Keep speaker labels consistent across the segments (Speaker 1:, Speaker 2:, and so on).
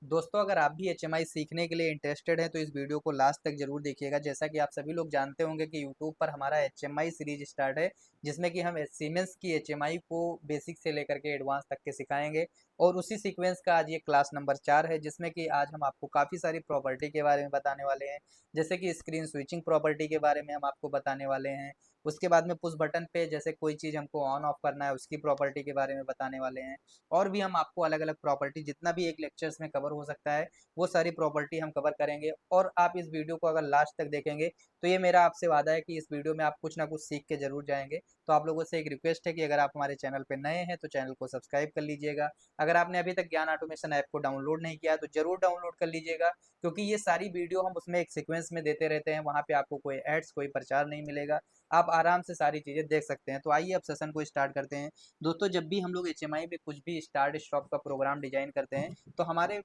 Speaker 1: दोस्तों, अगर आप भी एचएमआई सीखने के लिए इंटरेस्टेड हैं तो इस वीडियो को लास्ट तक जरूर देखिएगा। जैसा कि आप सभी लोग जानते होंगे कि यूट्यूब पर हमारा एचएमआई सीरीज स्टार्ट है, जिसमें कि हम सीमेंस की एचएमआई को बेसिक से लेकर के एडवांस तक के सिखाएंगे। और उसी सीक्वेंस का आज ये क्लास नंबर 4 है, जिसमें कि आज हम आपको काफ़ी सारी प्रॉपर्टी के बारे में बताने वाले हैं। जैसे कि स्क्रीन स्विचिंग प्रॉपर्टी के बारे में हम आपको बताने वाले हैं। उसके बाद में पुश बटन पे जैसे कोई चीज़ हमको ऑन ऑफ करना है उसकी प्रॉपर्टी के बारे में बताने वाले हैं। और भी हम आपको अलग अलग प्रॉपर्टी जितना भी एक लेक्चर्स में कवर हो सकता है वो सारी प्रॉपर्टी हम कवर करेंगे। और आप इस वीडियो को अगर लास्ट तक देखेंगे तो ये मेरा आपसे वादा है कि इस वीडियो में आप कुछ ना कुछ सीख के जरूर जाएंगे। तो आप लोगों से एक रिक्वेस्ट है कि अगर आप हमारे चैनल पर नए हैं तो चैनल को सब्सक्राइब कर लीजिएगा। अगर आपने अभी तक ज्ञान ऑटोमेशन ऐप को डाउनलोड नहीं किया तो जरूर डाउनलोड कर लीजिएगा, क्योंकि ये सारी वीडियो हम उसमें एक सीक्वेंस में देते रहते हैं। वहाँ पे आपको कोई एड्स कोई प्रचार नहीं मिलेगा, आप आराम से सारी चीज़ें देख सकते हैं। तो आइए अब सेशन को स्टार्ट करते हैं। दोस्तों, जब भी हम लोग एचएमआई में कुछ भी स्टार्ट स्टॉप का प्रोग्राम डिजाइन करते हैं तो हमारे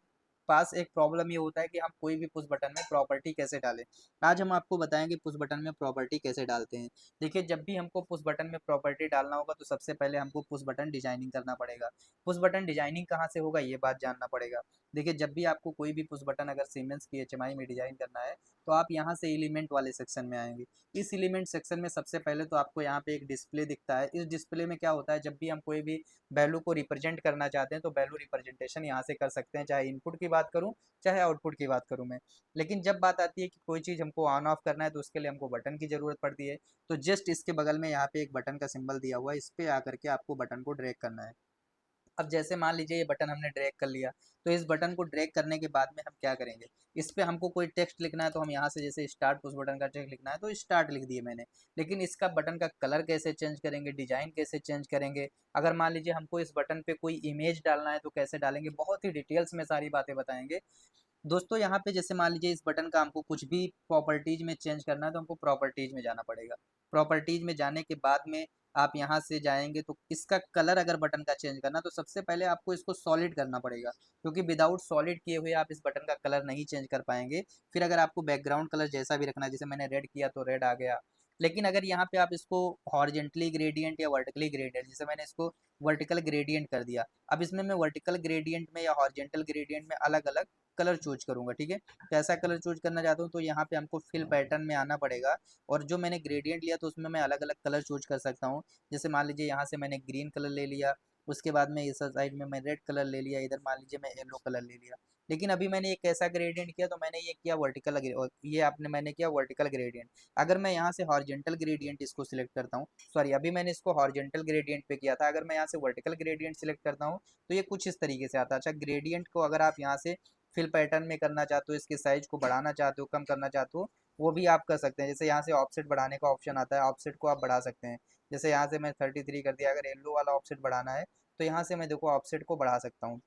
Speaker 1: पास एक प्रॉब्लम ये होता है कि हम कोई भी पुश बटन में प्रॉपर्टी कैसे डालें। आज हम आपको बताएंगे पुश बटन में प्रॉपर्टी कैसे डालते हैं। देखिए, जब भी हमको पुश बटन में प्रॉपर्टी डालना होगा तो सबसे पहले हमको पुश बटन डिजाइनिंग करना पड़ेगा। पुश बटन डिजाइनिंग कहाँ से होगा ये बात जानना पड़ेगा। देखिए, जब भी आपको कोई भी पुश बटन अगर सीमेंस की एचएमआई में डिजाइन करना है तो आप यहाँ से एलिमेंट वाले सेक्शन में आएंगे। इस एलिमेंट सेक्शन में सबसे पहले तो आपको यहाँ पे एक डिस्प्ले दिखता है। इस डिस्प्ले में क्या होता है, जब भी हम कोई भी वैल्यू को रिप्रेजेंट करना चाहते हैं तो वैल्यू रिप्रेजेंटेशन यहाँ से कर सकते हैं, चाहे इनपुट की बात करूँ चाहे आउटपुट की बात करूँ मैं। लेकिन जब बात आती है कि कोई चीज़ हमको ऑन ऑफ करना है तो उसके लिए हमको बटन की ज़रूरत पड़ती है। तो जस्ट इसके बगल में यहाँ पे एक बटन का सिंबल दिया हुआ है, इस पे आकर के आपको बटन को ड्रैग करना है। अब जैसे मान लीजिए ये बटन हमने ड्रैग कर लिया, तो इस बटन को ड्रैग करने के बाद में हम क्या करेंगे, इस पे हमको कोई टेक्स्ट लिखना है तो हम यहाँ से जैसे स्टार्ट पुश बटन का टेक्स्ट लिखना है तो स्टार्ट लिख दिए मैंने। लेकिन इसका बटन का कलर कैसे चेंज करेंगे, डिजाइन कैसे चेंज करेंगे, अगर मान लीजिए हमको इस बटन पे कोई इमेज डालना है तो कैसे डालेंगे, बहुत ही डिटेल्स में सारी बातें बताएंगे। दोस्तों, यहाँ पे जैसे मान लीजिए इस बटन का हमको कुछ भी प्रॉपर्टीज में चेंज करना है तो हमको प्रॉपर्टीज में जाना पड़ेगा। प्रॉपर्टीज में जाने के बाद में आप यहाँ से जाएंगे तो इसका कलर अगर बटन का चेंज करना तो सबसे पहले आपको इसको सॉलिड करना पड़ेगा, क्योंकि विदाउट सॉलिड किए हुए आप इस बटन का कलर नहीं चेंज कर पाएंगे। फिर अगर आपको बैकग्राउंड कलर जैसा भी रखना है, जैसे मैंने रेड किया तो रेड आ गया। लेकिन अगर यहाँ पे आप इसको हॉरिजेंटली ग्रेडियंट या वर्टिकली ग्रेडियंट, जैसे मैंने इसको वर्टिकल ग्रेडियंट कर दिया, अब इसमें मैं वर्टिकल ग्रेडियंट में या हॉरिजेंटल ग्रेडियंट में अलग अलग कलर चूज करूंगा। ठीक है, कैसा कलर चूज करना चाहता हूँ तो यहाँ पे हमको फिल पैटर्न में आना पड़ेगा। और जो मैंने ग्रेडियंट लिया तो उसमें मैं अलग अलग कलर चूज कर सकता हूँ। जैसे मान लीजिए यहाँ से मैंने ग्रीन कलर ले लिया, उसके बाद में इस साइड में मैं रेड कलर ले लिया, इधर मान लीजिए मैं येलो कलर ले लिया। लेकिन अभी मैंने एक ऐसा ग्रेडियंट किया तो मैंने ये किया वर्टिकल, और ये आपने मैंने किया वर्टिकल ग्रेडियंट। अगर मैं यहाँ से हॉरिजेंटल ग्रेडियंट इसको सिलेक्ट करता हूँ, सॉरी अभी मैंने इसको हॉरिजेंटल ग्रेडियंट पे किया था, अगर मैं यहाँ से वर्टिकल ग्रेडियंट सिलेक्ट करता हूँ तो ये कुछ इस तरीके से आता है। अच्छा, ग्रेडियंट को अगर आप यहाँ से फिल पैटर्न में करना चाहते हो, इसके साइज को बढ़ाना चाहते हो, कम करना चाहते हो, वो भी आप कर सकते हैं। जैसे यहाँ से ऑफसेट बढ़ाने का ऑप्शन आता है, ऑफसेट को आप बढ़ा सकते हैं। जैसे यहाँ से मैं 33 कर दिया, अगर येलो वाला ऑफसेट बढ़ाना है तो यहाँ से मैं देखो ऑफसेट को बढ़ा सकता हूँ।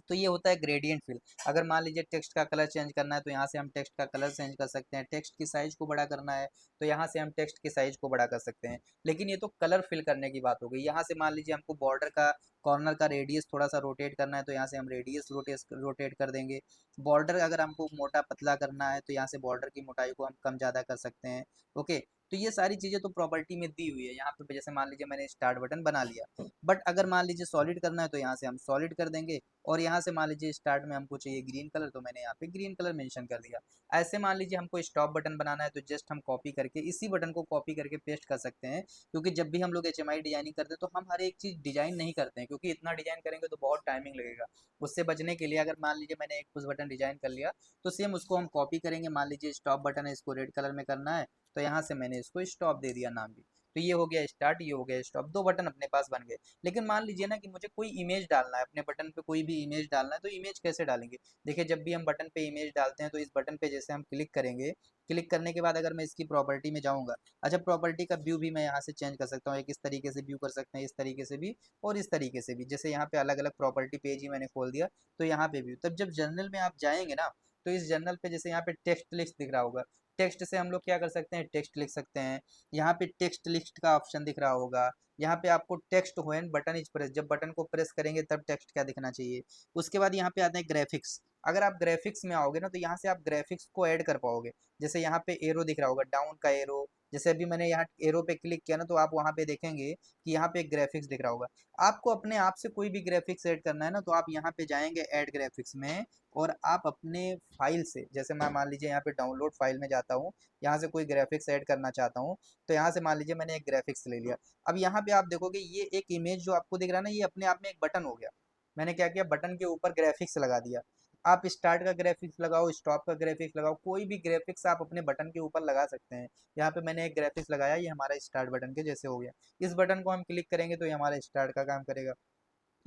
Speaker 1: तो ये होता है ग्रेडियंट फिल। अगर मान लीजिए टेक्स्ट का कलर चेंज करना है तो यहाँ से हम टेक्स्ट का कलर चेंज कर सकते हैं। टेक्स्ट की साइज को बड़ा करना है तो यहाँ से हम टेक्स्ट की साइज को बड़ा कर सकते हैं। लेकिन ये तो कलर फिल करने की बात हो गई। यहाँ से मान लीजिए हमको बॉर्डर का कॉर्नर का रेडियस थोड़ा सा रोटेट करना है तो यहाँ से हम रेडियस रोटेट कर देंगे। बॉर्डर अगर हमको मोटा पतला करना है तो यहाँ से बॉर्डर की मोटाई को हम कम ज़्यादा कर सकते हैं। ओके, तो ये सारी चीज़ें तो प्रॉपर्टी में दी हुई है। यहाँ पे जैसे मान लीजिए मैंने स्टार्ट बटन बना लिया, बट अगर मान लीजिए सॉलिड करना है तो यहाँ से हम सॉलिड कर देंगे। और यहाँ से मान लीजिए स्टार्ट में हमको चाहिए ग्रीन कलर तो मैंने यहाँ पे ग्रीन कलर मेंशन कर दिया। ऐसे मान लीजिए हमको स्टॉप बटन बनाना है तो जस्ट हम कॉपी करके इसी बटन को कॉपी करके पेस्ट कर सकते हैं। क्योंकि जब भी हम लोग एचएमआई डिजाइनिंग करते हैं तो हम हर एक चीज़ डिजाइन नहीं करते हैं, क्योंकि इतना डिजाइन करेंगे तो बहुत टाइमिंग लगेगा। उससे बचने के लिए अगर मान लीजिए मैंने एक पुश बटन डिजाइन कर लिया तो सेम उसको हम कॉपी करेंगे। मान लीजिए स्टॉप बटन है, इसको रेड कलर में करना है तो यहाँ से मैंने इसको स्टॉप दे दिया नाम भी। तो ये हो गया स्टार्ट, ये हो गया स्टॉप, दो बटन अपने पास बन गए। लेकिन मान लीजिए ना कि मुझे कोई इमेज डालना है, अपने बटन पे कोई भी इमेज डालना है तो इमेज कैसे डालेंगे। देखिए, जब भी हम बटन पे इमेज डालते हैं तो इस बटन पे जैसे हम क्लिक करेंगे, क्लिक करने के बाद अगर मैं इसकी प्रॉपर्टी में जाऊंगा, अच्छा प्रॉपर्टी का व्यू भी मैं यहाँ से चेंज कर सकता हूँ। एक इस तरीके से व्यू कर सकते हैं, इस तरीके से भी और इस तरीके से भी। जैसे यहाँ पे अलग अलग प्रॉपर्टी पेज ही मैंने खोल दिया तो यहाँ पे व्यू। तब जब जर्नल में आप जाएंगे ना तो इस जर्नल पे जैसे यहाँ पे टेक्स्ट लिस्ट दिख रहा होगा, टेक्स्ट से हम लोग क्या कर सकते हैं, टेक्स्ट लिख सकते हैं। यहाँ पे टेक्स्ट लिस्ट का ऑप्शन दिख रहा होगा, यहाँ पे आपको text when button is press, जब बटन को प्रेस करेंगे तब टेक्स्ट क्या दिखना चाहिए। उसके बाद यहाँ पे आते हैं ग्राफिक्स। अगर आप ग्राफिक्स में आओगे ना तो यहाँ से आप ग्राफिक्स को ऐड कर पाओगे। जैसे यहाँ पे एरो दिख रहा होगा, डाउन का एरो, जैसे अभी मैंने यहाँ एरो पे क्लिक किया ना, तो आप वहाँ पे देखेंगे कि यहाँ पे एक ग्राफिक्स दिख रहा होगा। आपको अपने आप से कोई भी ग्राफिक्स ऐड करना है ना, तो आप यहाँ पे जाएंगे ऐड ग्राफिक्स में, और आप अपने फाइल से, जैसे मैं मान लीजिए यहाँ पे डाउनलोड फाइल में जाता हूँ, यहाँ से कोई ग्राफिक्स ऐड करना चाहता हूँ, तो यहाँ से मान लीजिए मैंने एक ग्राफिक्स ले लिया। अब यहाँ पे आप देखोगे ये एक इमेज जो आपको दिख रहा है ना, ये अपने आप में एक बटन हो गया। मैंने क्या किया, बटन के ऊपर ग्राफिक्स लगा दिया। आप स्टार्ट का ग्राफिक्स लगाओ, स्टॉप का ग्राफिक्स लगाओ, कोई भी ग्राफिक्स आप अपने बटन के ऊपर लगा सकते हैं। यहाँ पे मैंने एक ग्राफिक्स लगाया, ये हमारा स्टार्ट बटन के जैसे हो गया। इस बटन को हम क्लिक करेंगे तो ये हमारा स्टार्ट का काम करेगा।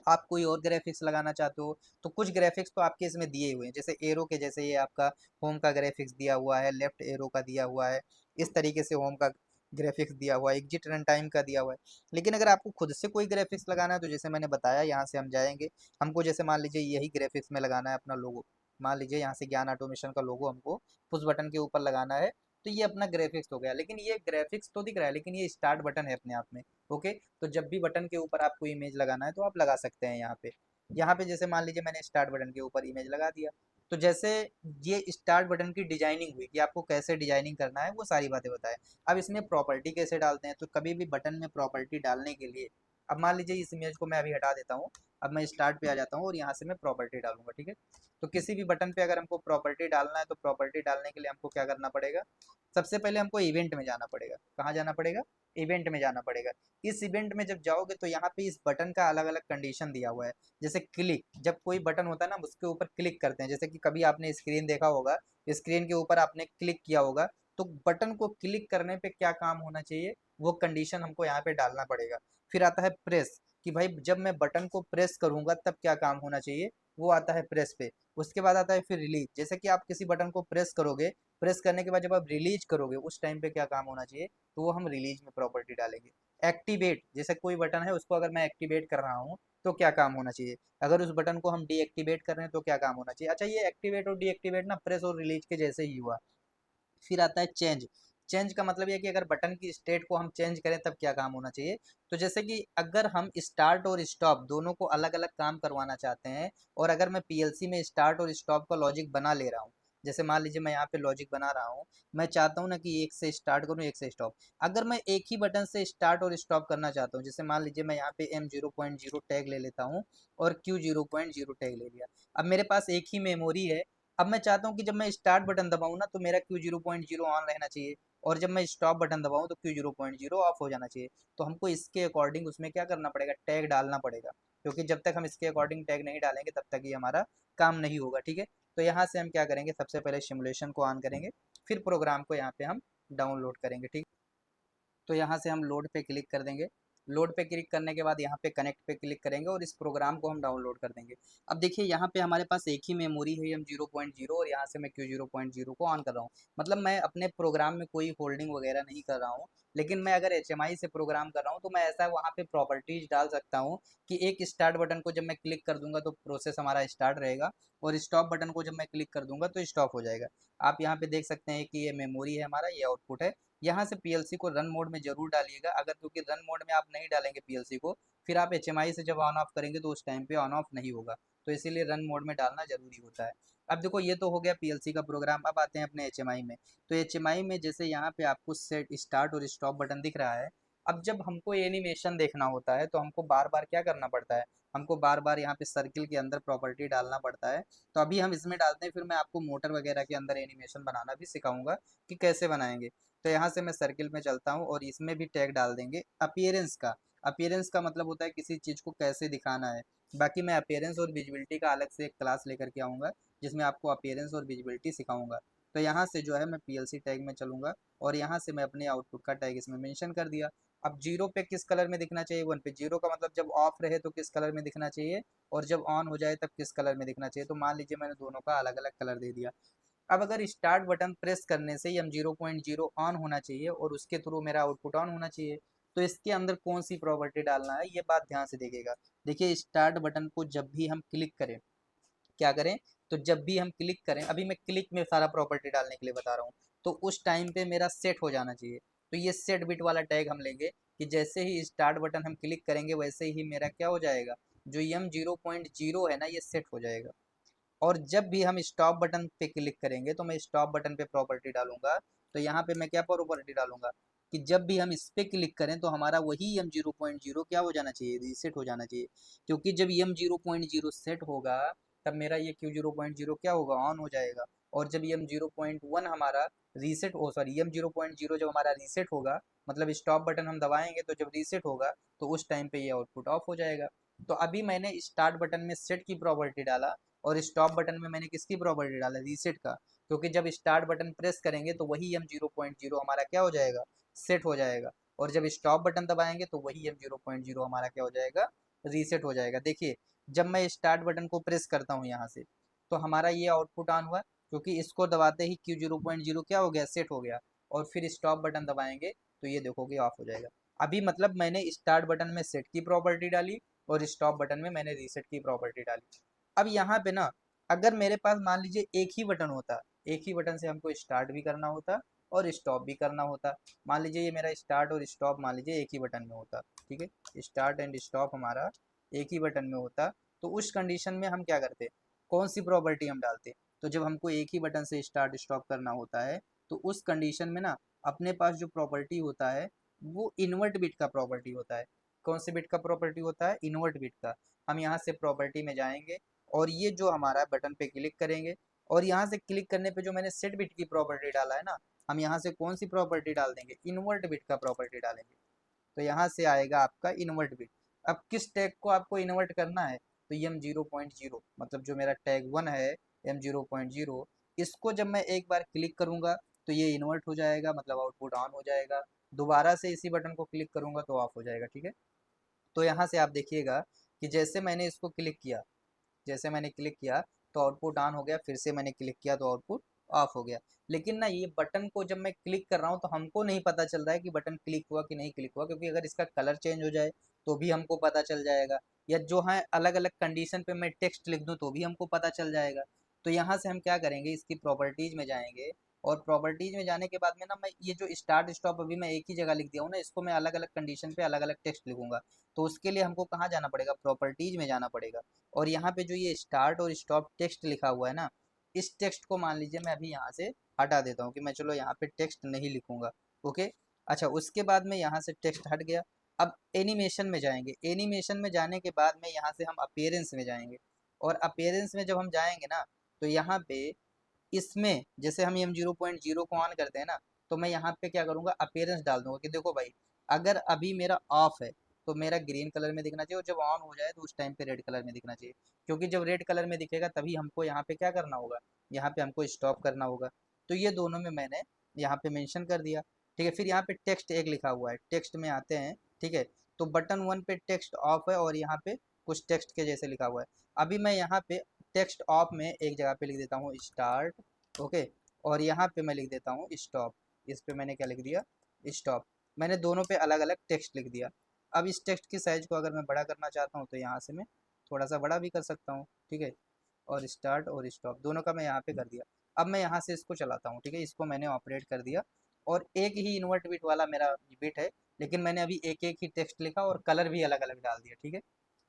Speaker 1: आप कोई और ग्राफिक्स लगाना चाहते हो तो कुछ ग्राफिक्स तो आपके इसमें दिए हुए हैं, जैसे एरो के जैसे ये आपका होम का ग्राफिक्स दिया हुआ है, लेफ्ट एरो का दिया हुआ है, इस तरीके से होम का ग्राफिक्स दिया हुआ है, एग्जिट रन टाइम का दिया हुआ है। लेकिन अगर आपको खुद से कोई ग्राफिक्स लगाना है तो जैसे मैंने बताया, यहाँ से हम जाएंगे, हमको जैसे मान लीजिए यही ग्राफिक्स में लगाना है अपना लोगो। मान लीजिए यहाँ से ज्ञान ऑटोमेशन का लोगो हमको पुश बटन के ऊपर लगाना है, तो ये अपना ग्राफिक्स हो गया। लेकिन ये ग्राफिक्स तो दिख रहा है, लेकिन ये स्टार्ट बटन है अपने आप में। ओके, तो जब भी बटन के ऊपर आपको इमेज लगाना है तो आप लगा सकते हैं यहाँ पे। यहाँ पे जैसे मान लीजिए मैंने स्टार्ट बटन के ऊपर इमेज लगा दिया, तो जैसे ये स्टार्ट बटन की डिजाइनिंग हुई कि आपको कैसे डिजाइनिंग करना है, वो सारी बातें बताएं। अब इसमें प्रॉपर्टी कैसे डालते हैं, तो कभी भी बटन में प्रॉपर्टी डालने के लिए, अब मान लीजिए इस इमेज को मैं अभी हटा देता हूँ, अब मैं स्टार्ट पे आ जाता हूँ और यहाँ से मैं प्रॉपर्टी डालूंगा, ठीक है। तो किसी भी बटन पे अगर हमको प्रॉपर्टी डालना है, तो प्रॉपर्टी डालने के लिए हमको क्या करना पड़ेगा, सबसे पहले हमको इवेंट में जाना पड़ेगा। कहाँ जाना पड़ेगा, इवेंट में जाना पड़ेगा। इस इवेंट में जब जाओगे तो यहाँ पे इस बटन का अलग अलग कंडीशन दिया हुआ है। जैसे क्लिक, जब कोई बटन होता है ना, हम उसके ऊपर क्लिक करते हैं, जैसे कि कभी आपने स्क्रीन देखा होगा, स्क्रीन के ऊपर आपने क्लिक किया होगा, तो बटन को क्लिक करने पे क्या काम होना चाहिए, वो कंडीशन हमको यहाँ पे डालना पड़ेगा। फिर आता है प्रेस, कि भाई जब मैं बटन को प्रेस करूंगा तब क्या काम होना चाहिए, वो आता है प्रेस पे। उसके बाद आता है फिर रिलीज, जैसे कि आप किसी बटन को प्रेस करोगे, प्रेस करने के बाद जब आप रिलीज करोगे उस टाइम पे क्या काम होना चाहिए, तो वो हम रिलीज में प्रॉपर्टी डालेंगे। एक्टिवेट, जैसे कोई बटन है उसको अगर मैं एक्टिवेट कर रहा हूँ तो क्या काम होना चाहिए, अगर उस बटन को हम डीएक्टिवेट कर रहे हैं तो क्या काम होना चाहिए। अच्छा, ये एक्टिवेट और डीएक्टिवेट ना प्रेस और रिलीज के जैसे ही हुआ। फिर आता है चेंज। चेंज का मतलब ये कि अगर बटन की स्टेट को हम चेंज करें तब क्या काम होना चाहिए। तो जैसे कि अगर हम स्टार्ट और स्टॉप दोनों को अलग अलग काम करवाना चाहते हैं, और अगर मैं पीएलसी में स्टार्ट और स्टॉप का लॉजिक बना ले रहा हूँ, जैसे मान लीजिए मैं यहाँ पे लॉजिक बना रहा हूँ, मैं चाहता हूँ ना कि एक से स्टार्ट करूँ एक से स्टॉप। अगर मैं एक ही बटन से स्टार्ट और स्टॉप करना चाहता हूँ, जैसे मान लीजिए मैं यहाँ पे M0.0 टैग ले लेता हूँ और Q0.0 टैग ले लिया। अब मेरे पास एक ही मेमोरी है। अब मैं चाहता हूँ कि जब मैं स्टार्ट बटन दबाऊँ ना, तो मेरा Q0.0 ऑन रहना चाहिए, और जब मैं स्टॉप बटन दबाऊँ तो Q0.0 ऑफ हो जाना चाहिए। तो हमको इसके अकॉर्डिंग उसमें क्या करना पड़ेगा, टैग डालना पड़ेगा, क्योंकि जब तक हम इसके अकॉर्डिंग टैग नहीं डालेंगे तब तक ये हमारा काम नहीं होगा, ठीक है। तो यहाँ से हम क्या करेंगे, सबसे पहले सिमुलेशन को ऑन करेंगे, फिर प्रोग्राम को यहाँ पे हम डाउनलोड करेंगे, ठीक। तो यहाँ से हम लोड पे क्लिक कर देंगे। लोड पे क्लिक करने के बाद यहाँ पे कनेक्ट पे क्लिक करेंगे और इस प्रोग्राम को हम डाउनलोड कर देंगे। अब देखिए यहाँ पे हमारे पास एक ही मेमोरी है M0.0, और यहाँ से मैं Q0.0 को ऑन कर रहा हूँ। मतलब मैं अपने प्रोग्राम में कोई होल्डिंग वगैरह नहीं कर रहा हूँ। लेकिन मैं अगर HMI से प्रोग्राम कर रहा हूँ तो मैं ऐसा वहाँ पे प्रॉपर्टीज डाल सकता हूँ कि एक स्टार्ट बटन को जब मैं क्लिक कर दूंगा तो प्रोसेस हमारा स्टार्ट रहेगा, और स्टॉप बटन को जब मैं क्लिक कर दूंगा तो स्टॉप हो जाएगा। आप यहाँ पे देख सकते हैं कि ये मेमोरी है हमारा, ये आउटपुट है। यहाँ से पीएलसी को रन मोड में जरूर डालिएगा, अगर क्योंकि रन मोड में आप नहीं डालेंगे पीएलसी को, फिर आप एचएमआई से जब ऑन ऑफ करेंगे तो उस टाइम पे ऑन ऑफ नहीं होगा। तो इसीलिए रन मोड में डालना जरूरी होता है। अब देखो ये तो हो गया पीएलसी का प्रोग्राम। अब आते हैं अपने एचएमआई में। तो एचएमआई में जैसे यहाँ पे आपको सेट स्टार्ट और स्टॉप बटन दिख रहा है। अब जब हमको एनिमेशन देखना होता है तो हमको बार बार क्या करना पड़ता है, हमको बार बार यहाँ पे सर्किल के अंदर प्रॉपर्टी डालना पड़ता है। तो अभी हम इसमें डालते हैं, फिर मैं आपको मोटर वगैरह के अंदर एनिमेशन बनाना भी सिखाऊंगा कि कैसे बनाएंगे। तो यहाँ से मैं सर्किल में चलता हूँ और इसमें भी टैग डाल देंगे अपीयरेंस का। अपीयरेंस का मतलब होता है किसी चीज़ को कैसे दिखाना है। बाकी मैं अपीयरेंस और विजिबिलिटी का अलग से एक क्लास लेकर के आऊँगा, जिसमें आपको अपीयरेंस और विजिबिलिटी सिखाऊंगा। तो यहाँ से जो है मैं पीएलसी टैग में चलूँगा, और यहाँ से मैं अपने आउटपुट का टैग इसमें मेंशन कर दिया। अब जीरो पे किस कलर में दिखना चाहिए, वन पे। जीरो का मतलब जब ऑफ रहे तो किस कलर में दिखना चाहिए, और जब ऑन हो जाए तब किस कलर में दिखना चाहिए। तो मान लीजिए मैंने दोनों का अलग अलग कलर दे दिया। अब अगर स्टार्ट बटन प्रेस करने से M0.0 ऑन होना चाहिए और उसके थ्रू मेरा आउटपुट ऑन होना चाहिए, तो इसके अंदर कौन सी प्रॉपर्टी डालना है, ये बात ध्यान से देखिएगा। देखिए स्टार्ट बटन को जब भी हम क्लिक करें, क्या करें, तो जब भी हम क्लिक करें, अभी मैं क्लिक में सारा प्रॉपर्टी डालने के लिए बता रहा हूँ, तो उस टाइम पे मेरा सेट हो जाना चाहिए। तो ये सेट बिट वाला टैग हम लेंगे कि जैसे ही स्टार्ट बटन हम क्लिक करेंगे वैसे ही मेरा क्या हो जाएगा, जो M0.0 है ना, ये सेट हो जाएगा। और जब भी हम स्टॉप बटन पे क्लिक करेंगे तो मैं स्टॉप बटन पे प्रॉपर्टी डालूंगा। तो यहाँ पे मैं क्या प्रॉपर्टी डालूंगा, कि जब भी हम इस पे क्लिक करें तो हमारा वही एम 0.0 क्या हो जाना चाहिए, रीसेट हो जाना चाहिए। क्योंकि जब एम 0.0 सेट होगा तब मेरा ये क्यू 0.0 क्या होगा, ऑन हो जाएगा। और जब एम 0.1 हमारा रीसेट हो, सॉरी एम 0.0 जब हमारा रीसेट होगा, मतलब स्टॉप बटन हम दबाएंगे तो जब रीसेट होगा तो उस टाइम पे ये आउटपुट ऑफ हो जाएगा। तो अभी मैंने स्टार्ट बटन में सेट की प्रॉपर्टी डाला और स्टॉप बटन में मैंने किसकी प्रॉपर्टी डाला, रीसेट का। क्योंकि जब स्टार्ट बटन प्रेस करेंगे तो वही एम 0.0 हमारा क्या हो जाएगा, सेट हो जाएगा। और जब स्टॉप बटन दबाएंगे तो वही एम 0.0 हमारा क्या हो जाएगा, रीसेट हो जाएगा। देखिए जब मैं स्टार्ट बटन को प्रेस करता हूँ यहाँ से तो हमारा ये आउटपुट ऑन हुआ, क्योंकि इसको दबाते ही क्यू 0.0 क्या हो गया, सेट हो गया। और फिर स्टॉप बटन दबाएंगे तो ये देखोगे ऑफ हो जाएगा। अभी मतलब मैंने स्टार्ट बटन में सेट की प्रॉपर्टी डाली और स्टॉप बटन में मैंने रीसेट की प्रॉपर्टी डाली। अब यहाँ पे ना अगर मेरे पास मान लीजिए एक ही बटन होता, एक ही बटन से हमको स्टार्ट भी करना होता और स्टॉप भी करना होता। मान लीजिए ये मेरा स्टार्ट और स्टॉप मान लीजिए एक ही बटन में होता, ठीक है, स्टार्ट एंड स्टॉप हमारा एक ही बटन में होता। तो उस कंडीशन में हम क्या करते, कौन सी प्रॉपर्टी हम डालते, तो जब हमको एक ही बटन से स्टार्ट स्टॉप करना होता है तो उस कंडीशन में ना अपने पास जो प्रॉपर्टी होता है वो इन्वर्ट बिट का प्रॉपर्टी होता है। कौन से बिट का प्रॉपर्टी होता है, इन्वर्ट बिट का। हम यहाँ से प्रॉपर्टी में जाएंगे और ये जो हमारा बटन पे क्लिक करेंगे और यहाँ से क्लिक करने पे जो मैंने सेट बिट की प्रॉपर्टी डाला है ना, हम यहाँ से कौन सी प्रॉपर्टी डाल देंगे, इन्वर्ट बिट का प्रॉपर्टी डालेंगे। तो यहाँ से आएगा आपका इन्वर्ट बिट। अब किस टैग को आपको इन्वर्ट करना है, तो एम 0.0 मतलब जो मेरा टैग 1 है एम 0.0, इसको जब मैं एक बार क्लिक करूंगा तो ये इन्वर्ट हो जाएगा, मतलब आउटपुट ऑन हो जाएगा। दोबारा से इसी बटन को क्लिक करूंगा तो ऑफ हो जाएगा, ठीक है। तो यहाँ से आप देखिएगा कि जैसे मैंने इसको क्लिक किया, जैसे मैंने क्लिक किया तो आउटपुट ऑन हो गया, फिर से मैंने क्लिक किया तो आउटपुट ऑफ हो गया। लेकिन ना ये बटन को जब मैं क्लिक कर रहा हूँ तो हमको नहीं पता चल रहा है कि बटन क्लिक हुआ कि नहीं क्लिक हुआ, क्योंकि अगर इसका कलर चेंज हो जाए तो भी हमको पता चल जाएगा, या जो है अलग अलग कंडीशन पे मैं टेक्स्ट लिख दूँ तो भी हमको पता चल जाएगा। तो यहाँ से हम क्या करेंगे, इसकी प्रॉपर्टीज में जाएंगे और प्रॉपर्टीज में जाने के बाद में ना मैं ये जो स्टार्ट स्टॉप अभी मैं एक ही जगह लिख दिया हूँ ना, इसको मैं अलग अलग कंडीशन पे अलग अलग टेक्स्ट लिखूंगा। तो उसके लिए हमको कहाँ जाना पड़ेगा, प्रॉपर्टीज में जाना पड़ेगा। और यहाँ पे जो ये स्टार्ट और स्टॉप टेक्स्ट लिखा हुआ है ना, इस टेक्स्ट को मान लीजिए मैं अभी यहाँ से हटा देता हूँ कि मैं चलो यहाँ पे टेक्स्ट नहीं लिखूंगा। ओके, अच्छा उसके बाद में यहाँ से टेक्स्ट हट गया। अब एनिमेशन में जाएंगे, एनिमेशन में जाने के बाद में यहाँ से हम अपीयरेंस में जाएंगे। और अपीयरेंस में जब हम जाएंगे ना तो यहाँ पे इसमें जैसे हम एम 0.0 को ऑन करते हैं ना, तो मैं यहाँ पे क्या करूँगा, अपीयरेंस डाल दूंगा कि देखो भाई अगर अभी मेरा ऑफ है तो मेरा ग्रीन कलर में दिखना चाहिए, और जब ऑन हो जाए तो उस टाइम पे रेड कलर में दिखना चाहिए। क्योंकि जब रेड कलर में दिखेगा तभी हमको यहाँ पे क्या करना होगा, यहाँ पे हमको स्टॉप करना होगा। तो ये दोनों में मैंने यहाँ पे मेंशन कर दिया, ठीक है। फिर यहाँ पे टेक्स्ट एक लिखा हुआ है, टेक्स्ट में आते हैं, ठीक है। तो बटन 1 पे टेक्स्ट ऑफ है और यहाँ पे कुछ टेक्स्ट के जैसे लिखा हुआ है। अभी मैं यहाँ पे टेक्स्ट ऑफ में एक जगह पे लिख देता हूँ स्टार्ट, ओके। और यहाँ पे मैं लिख देता हूँ स्टॉप, इस पे मैंने क्या लिख दिया, स्टॉप। मैंने दोनों पे अलग अलग टेक्स्ट लिख दिया। अब इस टेक्स्ट की साइज को अगर मैं बड़ा करना चाहता हूँ तो यहाँ से मैं थोड़ा सा बड़ा भी कर सकता हूँ, ठीक है। और स्टार्ट और स्टॉप दोनों का मैं यहाँ पे कर दिया। अब मैं यहाँ से इसको चलाता हूँ, ठीक है, इसको मैंने ऑपरेट कर दिया। और एक ही इन्वर्ट बिट वाला मेरा बिट है, लेकिन मैंने अभी एक एक ही टेक्स्ट लिखा और कलर भी अलग अलग डाल दिया, ठीक है।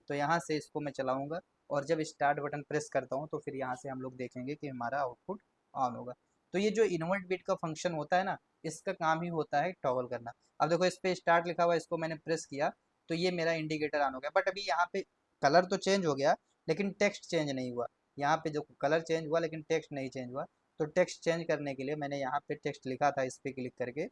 Speaker 1: तो यहाँ से इसको मैं चलाऊंगा और जब स्टार्ट बटन प्रेस करता हूँ तो फिर यहाँ से हम लोग देखेंगे कि हमारा आउटपुट ऑन होगा। तो ये जो इन्वर्ट बिट का फंक्शन होता है ना, इसका काम ही होता है टॉगल करना। अब देखो इस पे स्टार्ट लिखा हुआ है, इसको मैंने प्रेस किया तो ये मेरा इंडिकेटर ऑन हो गया। बट अभी यहाँ पे कलर तो चेंज हो गया लेकिन टेक्स्ट चेंज नहीं हुआ। यहाँ पे जो कलर चेंज हुआ लेकिन टेक्स्ट नहीं चेंज हुआ। तो टेक्स्ट चेंज करने के लिए मैंने यहाँ पे टेक्स्ट लिखा था, इस पे क्लिक करके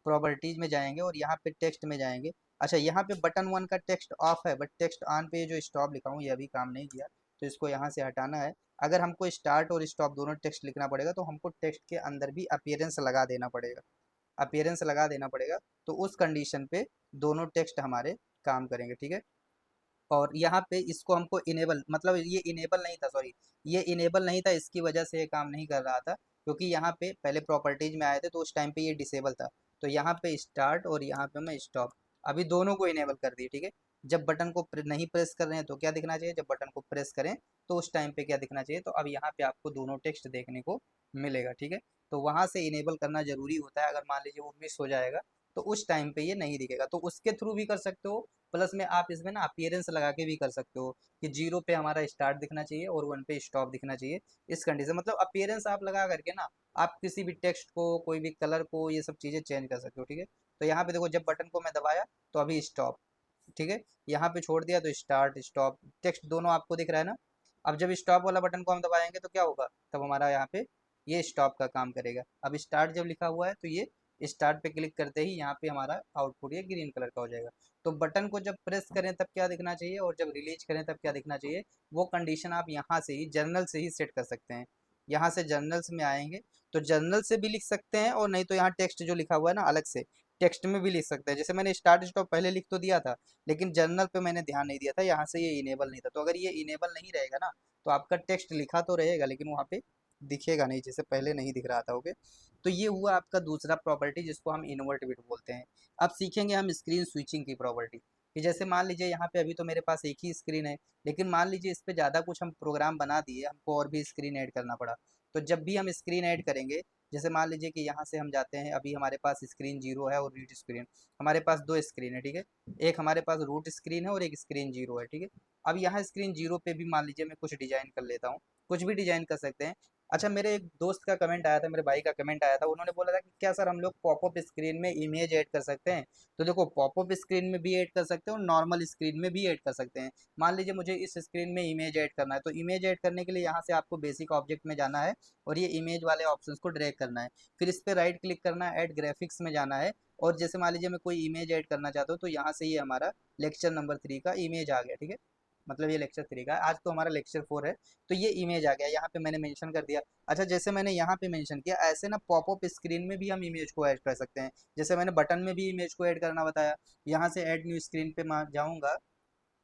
Speaker 1: प्रॉपर्टीज में जाएंगे और यहाँ पे टेक्स्ट में जाएंगे। अच्छा यहाँ पे बटन 1 का टेक्स्ट ऑफ है बट टेक्स्ट ऑन पे जो स्टॉप लिखा हूँ ये अभी काम नहीं किया, तो इसको यहाँ से हटाना है। अगर हमको स्टार्ट और स्टॉप दोनों टेक्स्ट लिखना पड़ेगा तो हमको टेक्स्ट के अंदर भी अपीयरेंस लगा देना पड़ेगा, अपीयरेंस लगा देना पड़ेगा। तो उस कंडीशन पे दोनों टेक्स्ट हमारे काम करेंगे, ठीक है। और यहाँ पे इसको हमको इनेबल, मतलब ये इनेबल नहीं था, सॉरी, ये इनेबल नहीं था, इसकी वजह से ये काम नहीं कर रहा था। क्योंकि यहाँ पे पहले प्रॉपर्टीज में आए थे तो उस टाइम पे ये डिसेबल था। तो यहाँ पे स्टार्ट और यहाँ पे मैं स्टॉप अभी दोनों को इनेबल कर दिए, ठीक है। जब बटन को नहीं प्रेस कर रहे हैं तो क्या दिखना चाहिए, जब बटन को प्रेस करें तो उस टाइम पे क्या दिखना चाहिए। तो अब यहाँ पे आपको दोनों टेक्स्ट देखने को मिलेगा, ठीक है। तो वहाँ से इनेबल करना जरूरी होता है, अगर मान लीजिए वो मिस हो जाएगा तो उस टाइम पे ये नहीं दिखेगा। तो उसके थ्रू भी कर सकते हो, प्लस में आप इसमें ना अपीयरेंस लगा के भी कर सकते हो कि 0 पे हमारा स्टार्ट दिखना चाहिए और 1 पे स्टॉप दिखना चाहिए। इस कंडीशन मतलब अपीयरेंस आप लगा करके ना आप किसी भी टेक्स्ट को, कोई भी कलर को, ये सब चीज़ें चेंज कर सकते हो, ठीक है। तो यहाँ पे देखो जब बटन को मैं दबाया तो अभी स्टॉप, ठीक है, यहाँ पे छोड़ दिया तो स्टार्ट स्टॉप टेक्स्ट दोनों आपको दिख रहा है ना। अब जब स्टॉप वाला बटन को हम दबाएंगे तो क्या होगा, तब हमारा यहाँ पे ये स्टॉप का काम करेगा। अब स्टार्ट जब लिखा हुआ है तो ये स्टार्ट पे क्लिक करते ही यहाँ पे हमारा आउटपुट ये ग्रीन कलर का हो जाएगा। तो बटन को जब प्रेस करें तब क्या दिखना चाहिए और जब रिलीज करें तब क्या दिखना चाहिए, वो कंडीशन आप यहाँ से ही जर्नल से ही सेट कर सकते हैं। यहाँ से जर्नल्स में आएंगे तो जर्नल से भी लिख सकते हैं, और नहीं तो यहाँ टेक्स्ट जो लिखा हुआ है ना अलग से टेक्स्ट में भी लिख सकते हैं। जैसे मैंने स्टार्ट स्टॉप पहले लिख तो दिया था, लेकिन जर्नल पे मैंने ध्यान नहीं दिया था, यहाँ से ये इनेबल नहीं था। तो अगर ये इनेबल नहीं रहेगा ना तो आपका टेक्स्ट लिखा तो रहेगा लेकिन वहाँ पे दिखेगा नहीं, जैसे पहले नहीं दिख रहा था। ओके, तो ये हुआ आपका दूसरा प्रॉपर्टी जिसको हम इन्वर्ट बिट बोलते हैं। अब सीखेंगे हम स्क्रीन स्विचिंग की प्रॉपर्टी, कि जैसे मान लीजिए यहाँ पे अभी तो मेरे पास एक ही स्क्रीन है, लेकिन मान लीजिए इस पे ज़्यादा कुछ हम प्रोग्राम बना दिए, हमको और भी स्क्रीन ऐड करना पड़ा। तो जब भी हम स्क्रीन ऐड करेंगे, जैसे मान लीजिए कि यहाँ से हम जाते हैं, अभी हमारे पास स्क्रीन 0 है और रूट स्क्रीन, हमारे पास दो स्क्रीन है, ठीक है, एक हमारे पास रूट स्क्रीन है और एक स्क्रीन 0 है, ठीक है। अब यहाँ स्क्रीन 0 पे भी मान लीजिए मैं कुछ डिजाइन कर लेता हूँ, कुछ भी डिजाइन कर सकते हैं। अच्छा, मेरे एक दोस्त का कमेंट आया था, मेरे भाई का कमेंट आया था, उन्होंने बोला था कि क्या सर हम लोग पॉपअप स्क्रीन में इमेज ऐड कर सकते हैं। तो देखो पॉपअप स्क्रीन में भी ऐड कर सकते हैं और नॉर्मल स्क्रीन में भी ऐड कर सकते हैं। मान लीजिए मुझे इस स्क्रीन में इमेज ऐड करना है, तो इमेज ऐड करने के लिए यहाँ से आपको बेसिक ऑब्जेक्ट में जाना है और ये इमेज वाले ऑप्शन को ड्रैग करना है, फिर इस पर राइट क्लिक करना है, ऐड ग्राफिक्स में जाना है। और जैसे मान लीजिए मैं कोई इमेज ऐड करना चाहता हूँ तो यहाँ से ये हमारा लेक्चर नंबर 3 का इमेज आ गया, ठीक है, मतलब ये लेक्चर 3 का है, आज तो हमारा लेक्चर 4 है। तो ये इमेज आ गया, यहाँ पे मैंने मेंशन कर दिया। अच्छा, जैसे मैंने यहाँ पे मेंशन किया, ऐसे ना पॉपअप स्क्रीन में भी हम इमेज को ऐड कर सकते हैं। जैसे मैंने बटन में भी इमेज को ऐड करना बताया, यहाँ से ऐड न्यू स्क्रीन पे जाऊँगा,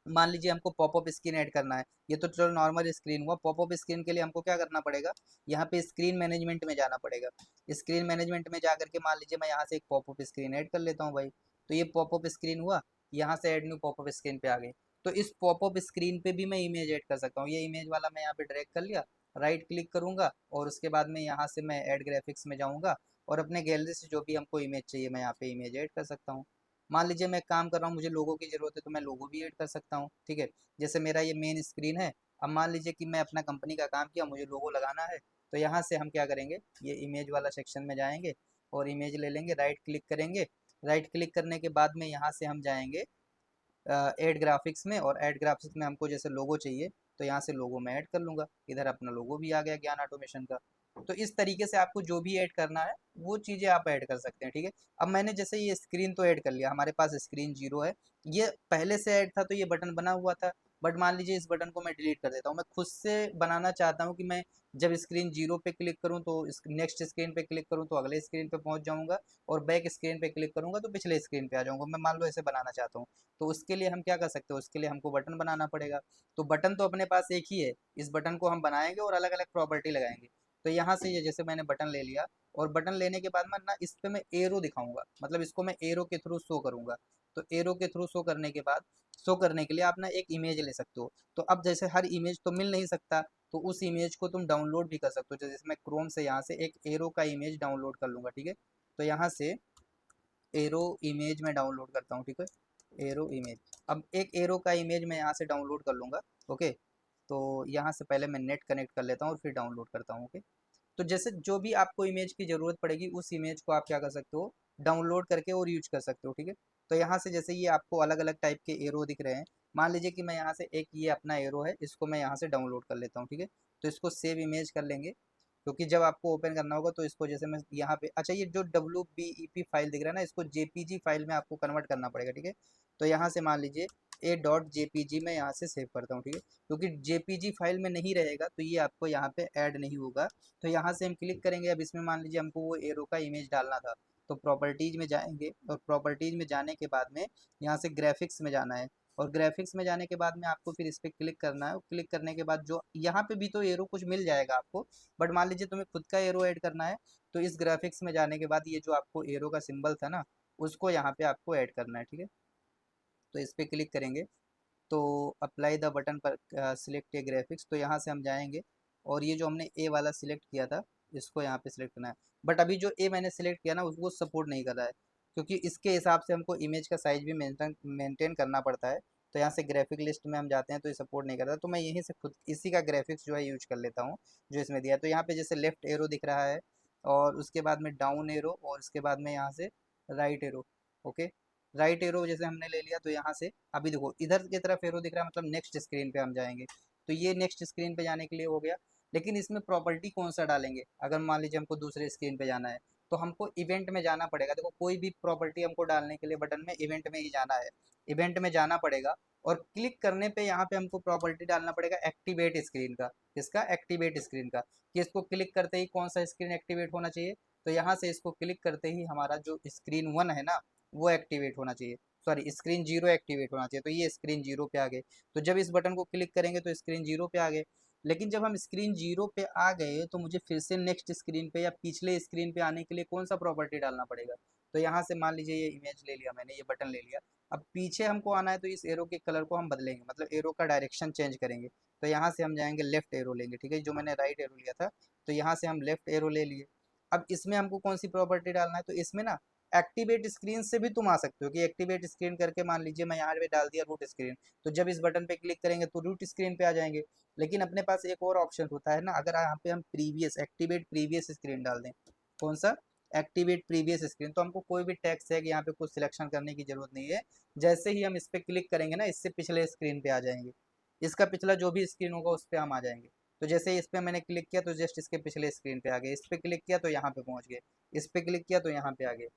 Speaker 1: मान लीजिए हमको पॉपअप स्क्रीन ऐड करना है। ये तो चलो नॉर्मल स्क्रीन हुआ, पॉपअप स्क्रीन के लिए हमको क्या करना पड़ेगा, यहाँ पे स्क्रीन मैनेजमेंट में जाना पड़ेगा। स्क्रीन मैनेजमेंट में जा करके मान लीजिए मैं यहाँ से एक पॉपअप स्क्रीन ऐड कर लेता हूँ भाई। तो ये पॉपअप स्क्रीन हुआ, यहाँ से ऐड न्यू पॉपअप स्क्रीन पे आ गई। तो इस पॉपअप स्क्रीन पे भी मैं इमेज ऐड कर सकता हूँ। ये इमेज वाला मैं यहाँ पे ड्रैग कर लिया, राइट क्लिक करूंगा और उसके बाद में यहाँ से मैं ऐड ग्राफिक्स में जाऊँगा और अपने गैलरी से जो भी हमको इमेज चाहिए मैं यहाँ पे इमेज ऐड कर सकता हूँ। मान लीजिए मैं काम कर रहा हूँ, मुझे लोगो की ज़रूरत है तो मैं लोगो भी ऐड कर सकता हूँ, ठीक है। जैसे मेरा ये मेन स्क्रीन है, अब मान लीजिए कि मैं अपना कंपनी का काम किया, मुझे लोगो लगाना है, तो यहाँ से हम क्या करेंगे, ये इमेज वाला सेक्शन में जाएंगे और इमेज ले लेंगे, राइट क्लिक करेंगे। राइट क्लिक करने के बाद में यहाँ से हम जाएंगे ऐड ग्राफिक्स में, और ऐड ग्राफिक्स में हमको जैसे लोगो चाहिए तो यहाँ से लोगो में ऐड कर लूँगा, इधर अपना लोगो भी आ गया ज्ञान ऑटोमेशन का। तो इस तरीके से आपको जो भी ऐड करना है वो चीज़ें आप ऐड कर सकते हैं, ठीक है। अब मैंने जैसे ये स्क्रीन तो ऐड कर लिया, हमारे पास स्क्रीन 0 है, ये पहले से ऐड था तो ये बटन बना हुआ था। बट मान लीजिए इस बटन को मैं डिलीट कर देता हूँ, मैं खुद से बनाना चाहता हूँ कि मैं जब स्क्रीन 0 पे क्लिक करूँ तो नेक्स्ट स्क्रीन पे क्लिक करूँ तो अगले स्क्रीन पे पहुँच जाऊँगा, और बैक स्क्रीन पे क्लिक करूँगा तो पिछले स्क्रीन पे आ जाऊँगा, मैं मान लो ऐसे बनाना चाहता हूँ। तो उसके लिए हम क्या कर सकते हो, उसके लिए हमको बटन बनाना पड़ेगा। तो बटन तो अपने पास एक ही है, इस बटन को हम बनाएंगे और अलग अलग प्रॉपर्टी लगाएंगे। तो यहाँ से ये जैसे मैंने बटन ले लिया, और बटन लेने के बाद में ना इस पे मैं एरो दिखाऊंगा, मतलब इसको मैं एरो के थ्रू शो करूंगा। तो एरो के थ्रू शो करने के बाद, शो करने के लिए आप ना एक इमेज ले सकते हो। तो अब जैसे हर इमेज तो मिल नहीं सकता, तो उस इमेज को तुम डाउनलोड भी कर सकते हो। जैसे मैं क्रोम से यहाँ से एक एरो का इमेज डाउनलोड कर लूंगा, ठीक है। तो यहाँ से एरो इमेज में डाउनलोड करता हूँ, ठीक है, एरो इमेज। अब एक एरो का इमेज मैं यहाँ से डाउनलोड कर लूँगा। ओके, तो यहाँ से पहले मैं नेट कनेक्ट कर लेता हूँ और फिर डाउनलोड करता हूँ। ओके, तो जैसे जो भी आपको इमेज की ज़रूरत पड़ेगी उस इमेज को आप क्या कर सकते हो, डाउनलोड करके और यूज कर सकते हो, ठीक है। तो यहाँ से जैसे ये आपको अलग अलग टाइप के एरो दिख रहे हैं, मान लीजिए कि मैं यहाँ से एक ये अपना एरो है, इसको मैं यहाँ से डाउनलोड कर लेता हूँ, ठीक है। तो इसको सेव इमेज कर लेंगे, क्योंकि जब आपको ओपन करना होगा तो इसको जैसे मैं यहाँ पे, अच्छा ये जो WBEP फाइल दिख रहा है ना, इसको JPG फाइल में आपको कन्वर्ट करना पड़ेगा, ठीक है। तो यहाँ से मान लीजिए a.jpg में यहाँ से सेव करता हूँ, ठीक है, क्योंकि JPG फाइल में नहीं रहेगा तो ये आपको यहाँ पे ऐड नहीं होगा। तो यहाँ से हम क्लिक करेंगे, अब इसमें मान लीजिए हमको वो एरो का इमेज डालना था, तो प्रॉपर्टीज में जाएंगे और प्रॉपर्टीज में जाने के बाद में यहाँ से ग्राफिक्स में जाना है, और ग्राफिक्स में जाने के बाद में आपको फिर इस पर क्लिक करना है। क्लिक करने के बाद जो यहाँ पे भी तो एरो कुछ मिल जाएगा आपको, बट मान लीजिए तुम्हें खुद का एरो ऐड करना है, तो इस ग्राफिक्स में जाने के बाद ये जो आपको एरो का सिंबल था ना, उसको यहाँ पे आपको ऐड करना है, ठीक है। तो इस पर क्लिक करेंगे तो अप्लाई द बटन पर सिलेक्ट ए ग्राफिक्स, तो यहाँ से हम जाएंगे और ये जो हमने ए वाला सिलेक्ट किया था इसको यहाँ पे सिलेक्ट करना है। बट अभी जो ए मैंने सिलेक्ट किया ना उसको सपोर्ट नहीं कर रहा है, क्योंकि इसके हिसाब से हमको इमेज का साइज भी मेंटेन करना पड़ता है। तो यहाँ से ग्राफिक लिस्ट में हम जाते हैं तो ये सपोर्ट नहीं करता, तो मैं यहीं से खुद इसी का ग्राफिक्स जो है यूज कर लेता हूँ जो इसमें दिया है। तो यहाँ पे जैसे लेफ्ट एरो दिख रहा है, और उसके बाद में डाउन एरो, और उसके बाद में यहाँ से right arrow. Okay. Right arrow जैसे हमने ले लिया तो यहाँ से अभी देखो इधर की तरफ एरो दिख रहा है, मतलब नेक्स्ट स्क्रीन पे हम जाएंगे। तो ये नेक्स्ट स्क्रीन पे जाने के लिए हो गया। लेकिन इसमें प्रॉपर्टी कौन सा डालेंगे, अगर मान लीजिए हमको दूसरे स्क्रीन पे जाना है तो हमको इवेंट में जाना पड़ेगा। देखो कोई भी प्रॉपर्टी हमको डालने के लिए बटन में इवेंट में ही जाना है, इवेंट में जाना पड़ेगा। और क्लिक करने पे यहाँ पे हमको प्रॉपर्टी डालना पड़ेगा एक्टिवेट स्क्रीन का। इसका एक्टिवेट स्क्रीन का, कि इसको क्लिक करते ही कौन सा स्क्रीन एक्टिवेट होना चाहिए। तो यहाँ से इसको क्लिक करते ही हमारा जो स्क्रीन 1 है ना वो एक्टिवेट होना चाहिए, सॉरी स्क्रीन 0 एक्टिवेट होना चाहिए। तो ये स्क्रीन 0 पे आ गए। तो जब इस बटन को क्लिक करेंगे तो स्क्रीन 0 पे आ गए। लेकिन जब हम स्क्रीन 0 पे आ गए तो मुझे फिर से नेक्स्ट स्क्रीन पे या पिछले स्क्रीन पे आने के लिए कौन सा प्रॉपर्टी डालना पड़ेगा। तो यहाँ से मान लीजिए ये इमेज ले लिया मैंने, ये बटन ले लिया। अब पीछे हमको आना है तो इस एरो के कलर को हम बदलेंगे, मतलब एरो का डायरेक्शन चेंज करेंगे। तो यहाँ से हम जाएंगे लेफ्ट एरो लेंगे, ठीक है, जो मैंने राइट एरो लिया था। तो यहाँ से हम लेफ्ट एरो ले लिए। अब इसमें हमको कौन सी प्रॉपर्टी डालना है, तो इसमें ना एक्टिवेट स्क्रीन से भी तुम आ सकते हो कि एक्टिवेट स्क्रीन करके मान लीजिए मैं यहाँ पे डाल दिया रूट स्क्रीन। तो जब इस बटन पे क्लिक करेंगे तो रूट स्क्रीन पे आ जाएंगे। लेकिन अपने पास एक और ऑप्शन होता है ना, अगर यहाँ पे हम प्रीवियस एक्टिवेट प्रीवियस स्क्रीन डाल दें, कौन सा, एक्टिवेट प्रीवियस स्क्रीन, तो हमको कोई भी टेक्स्ट है कि यहाँ पे कुछ सिलेक्शन करने की जरूरत नहीं है। जैसे ही हम इस पे क्लिक करेंगे ना, इससे पिछले स्क्रीन पे आ जाएंगे। इसका पिछला जो भी स्क्रीन होगा उस पर हम आ जाएंगे। तो जैसे ही इस पे मैंने क्लिक किया तो जस्ट इसके पिछले स्क्रीन पे आ गए, इस पे क्लिक किया तो यहाँ पे पहुंच गए, इस पे क्लिक किया तो यहाँ पे आ गए।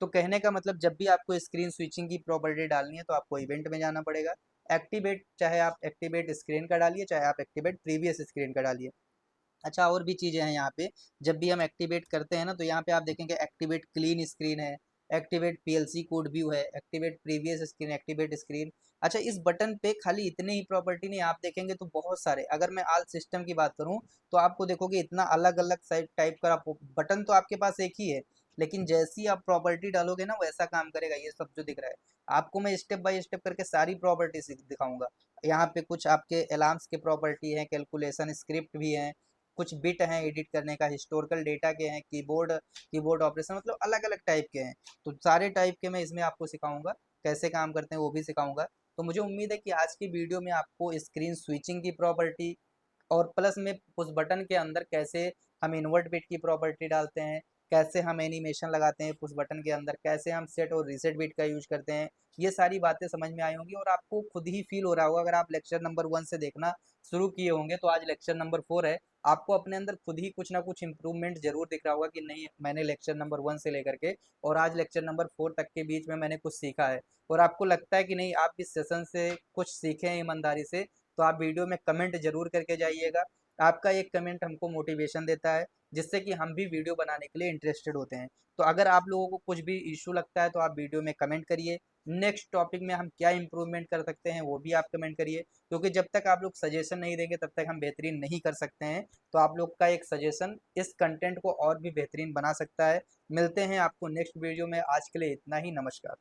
Speaker 1: तो कहने का मतलब जब भी आपको स्क्रीन स्विचिंग की प्रॉपर्टी डालनी है तो आपको इवेंट में जाना पड़ेगा। एक्टिवेट, चाहे आप एक्टिवेट स्क्रीन का डालिए चाहे आप एक्टिवेट प्रीवियस स्क्रीन का डालिए। अच्छा और भी चीज़ें हैं यहाँ पे। जब भी हम एक्टिवेट करते हैं ना तो यहाँ पे आप देखेंगे एक्टिवेट क्लीन स्क्रीन है, एक्टिवेट पीएलसी कोड व्यू है, activate previous screen, activate screen. अच्छा इस बटन पे खाली इतने ही प्रॉपर्टी नहीं, आप देखेंगे तो बहुत सारे, अगर मैं आल सिस्टम की बात करूँ तो आपको देखोगे इतना अलग अलग साइड टाइप का आपको बटन, तो आपके पास एक ही है लेकिन जैसी आप प्रॉपर्टी डालोगे ना वैसा काम करेगा। ये सब जो दिख रहा है आपको मैं स्टेप बाय स्टेप करके सारी प्रॉपर्टी दिखाऊंगा। यहाँ पे कुछ आपके अलार्म्स के प्रॉपर्टी हैं, कैलकुलेशन स्क्रिप्ट भी हैं, कुछ बिट हैं एडिट करने का, हिस्टोरिकल डेटा के हैं, कीबोर्ड कीबोर्ड ऑपरेशन, मतलब अलग अलग टाइप के हैं। तो सारे टाइप के मैं इसमें आपको सिखाऊंगा, कैसे काम करते हैं वो भी सिखाऊंगा। तो मुझे उम्मीद है कि आज की वीडियो में आपको स्क्रीन स्विचिंग की प्रॉपर्टी और प्लस में उस बटन के अंदर कैसे हम इन्वर्ट बिट की प्रॉपर्टी डालते हैं, कैसे हम एनिमेशन लगाते हैं उस बटन के अंदर, कैसे हम सेट और रीसेट बिट का यूज करते हैं, ये सारी बातें समझ में आई होंगी। और आपको खुद ही फील हो रहा होगा, अगर आप लेक्चर नंबर 1 से देखना शुरू किए होंगे तो आज लेक्चर नंबर 4 है, आपको अपने अंदर खुद ही कुछ ना कुछ इंप्रूवमेंट जरूर दिख रहा होगा कि नहीं मैंने लेक्चर नंबर 1 से लेकर के और आज लेक्चर नंबर 4 तक के बीच में मैंने कुछ सीखा है। और आपको लगता है कि नहीं आप इस सेशन से कुछ सीखे हैं ईमानदारी से, तो आप वीडियो में कमेंट जरूर करके जाइएगा। आपका एक कमेंट हमको मोटिवेशन देता है, जिससे कि हम भी वीडियो बनाने के लिए इंटरेस्टेड होते हैं। तो अगर आप लोगों को कुछ भी इशू लगता है तो आप वीडियो में कमेंट करिए। नेक्स्ट टॉपिक में हम क्या इंप्रूवमेंट कर सकते हैं वो भी आप कमेंट करिए, क्योंकि जब तक आप लोग सजेशन नहीं देंगे तब तक हम बेहतरीन नहीं कर सकते हैं। तो आप लोग का एक सजेशन इस कंटेंट को और भी बेहतरीन बना सकता है। मिलते हैं आपको नेक्स्ट वीडियो में, आज के लिए इतना ही, नमस्कार।